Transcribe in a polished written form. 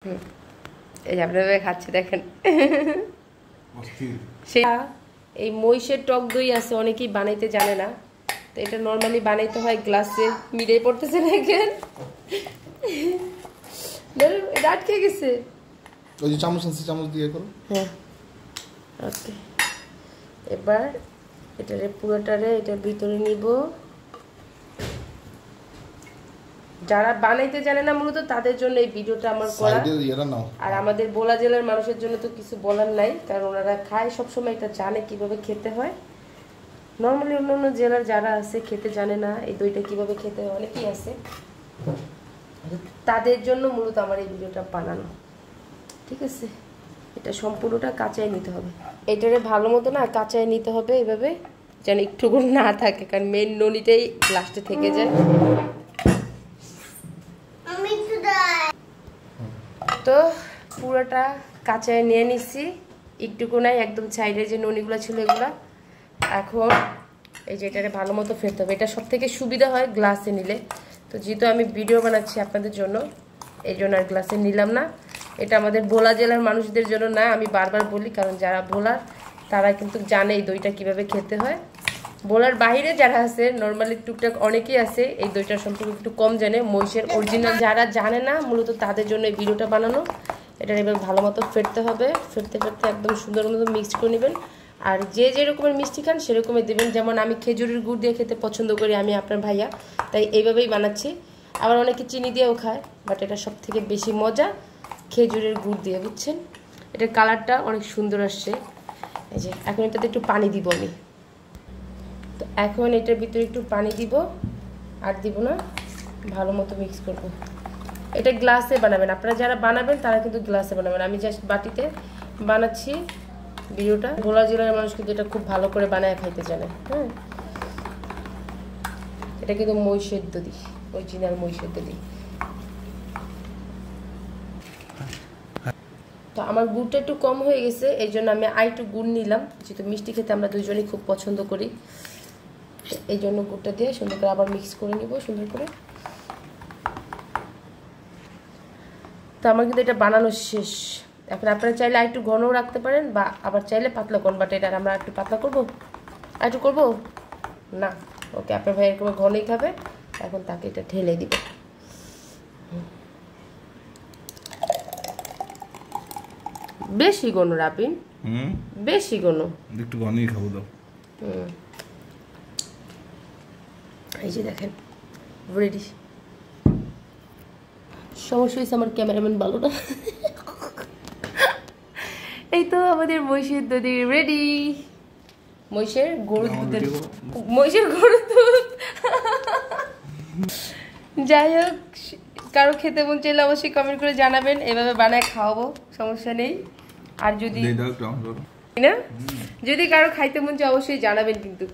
এই যে আপনারা খাচ্ছে দেখেন এই মহিষের টক দই আছে, অনেকেই বানাইতে জানে না, তো এটা নর্মালি বানাইতে হয় গ্লাসে। মিলে পড়তেছে দেখেন, এটা আটকে গেছে। ওই যে চামচ আছে, চামচ দিয়ে করো। হ্যাঁ ওকে, এবার এটারে পুরোটারে এটার ভিতরে নিব। যারা বানাইতে জানে না মূলত তাদের জন্য এই ভিডিওটা আমার করা। আর আমাদের বোলা জেলার মানুষের জন্য তো কিছু বলার নাই, কারণ ওনারা খায় সবসময়, এটা জানে কিভাবে খেতে হয়। নর্মালি অন্য জেলার যারা আছে খেতে জানে না এই দইটা কিভাবে খেতে হয়, অনেকেই আছে, তাদের জন্য মূলত আমার এই ভিডিওটা বানানো। ঠিক আছে, এটা সম্পূর্ণটা কাঁচাই নিতে হবে। এটারে ভালো মতো না কাঁচাই নিতে হবে এভাবে, যেন একটুকু না থাকে, কারণ মেন ননিটাই লাস্টে থেকে যায়। তো পুরোটা কাঁচায় নিয়ে নিচ্ছি, একটুকু নাই, একদম সাইডে যে ননিগুলো ছিল এগুলা। এখন এই যে এটারে ভালো মতো ফেলতে হবে। এটা সব থেকে সুবিধা হয় গ্লাসে নিলে, তো যেহেতু আমি ভিডিও বানাচ্ছি আপনাদের জন্য এই জন্য আর গ্লাসে নিলাম না। এটা আমাদের ভোলা জেলার মানুষদের জন্য না, আমি বারবার বলি, কারণ যারা ভোলার তারা কিন্তু জানে এই দইটা কিভাবে খেতে হয়। ভোলার বাইরে যারা আছে নর্মালি টুকটাক অনেকেই আছে এই দইটার সম্পর্কে একটু কম জানে, মহিষের অরিজিনাল যারা জানে না মূলত তাদের জন্য এই ভিডিওটা বানানো। এটা এবার ভালো মতো ফেটতে হবে, ফেটতে ফেটতে একদম সুন্দর মতো মিক্স করে নেবেন। আর যে যেরকমের মিষ্টি খান সেরকমই দেবেন, যেমন আমি খেজুরের গুড় দিয়ে খেতে পছন্দ করি, আমি আপনার ভাইয়া, তাই এইভাবেই বানাচ্ছি। আবার অনেকে চিনি দিয়েও খায়, বাট এটা সব থেকে বেশি মজা খেজুরের গুড় দিয়ে, বুঝছেন। এটার কালারটা অনেক সুন্দর আসছে। এই যে এখন এটাতে একটু পানি দিব আমি, তো এখন এটার ভিতরে একটু পানি দিব, আর দিব না, ভালো মতো মিক্স করব। এটা গ্লাসে বানাবেন, আপনারা যারা বানাবেন তারা কিন্তু গ্লাসে বানাবেন, আমি জাস্ট বাটিতে বানাচ্ছি। ভিডিওটা ভোলা জেলার মানুষ কিন্তু এটা খুব ভালো করে বানায় খাইতে জানে। হ্যাঁ, এটা কিন্তু মহিষের দই, অরিজিনাল মহিষের দই। তো আমার গুড়টা একটু কম হয়ে গেছে, এই জন্য আমি একটু গুড় নিলাম, যেহেতু মিষ্টি খেতে আমরা দুজনেই খুব পছন্দ করি, এই জন্য গুড়টা দিয়ে সুন্দর করে আবার মিক্স করে নিব সুন্দর করে। তো আমার কিন্তু এটা বানানো শেষ। এখন আপনারা চাইলে একটু ঘনও রাখতে পারেন, বা আবার চাইলে পাতলা করুন, বাট এটা আমরা একটু পাতলা করবো, একটু করবো না। ওকে, আপনার ভাই এরকম ঘনই খাবে, এখন তাকে এটা ঢেলে দিব। বেশি ঘন রাপিন, বেশি ঘন, একটু ঘনই খাবো দাও। এই যে দেখেন রেডি। সমস্যা হয়েছে আমার ক্যামেরাম্যান ভালো না। এই তো আমাদের মহিষের দই রেডি। মহিষের গরুর দুধের, মহিষের গরুর দুধ। যাই হোক, কারো খেতে মন চাইলে অবশ্যই কমেন্ট করে জানাবেন, এভাবে বানায় খাওয়াবো, সমস্যা নেই। আর যদি না, যদি কারো খাইতে মন চায় অবশ্যই জানাবেন কিন্তু।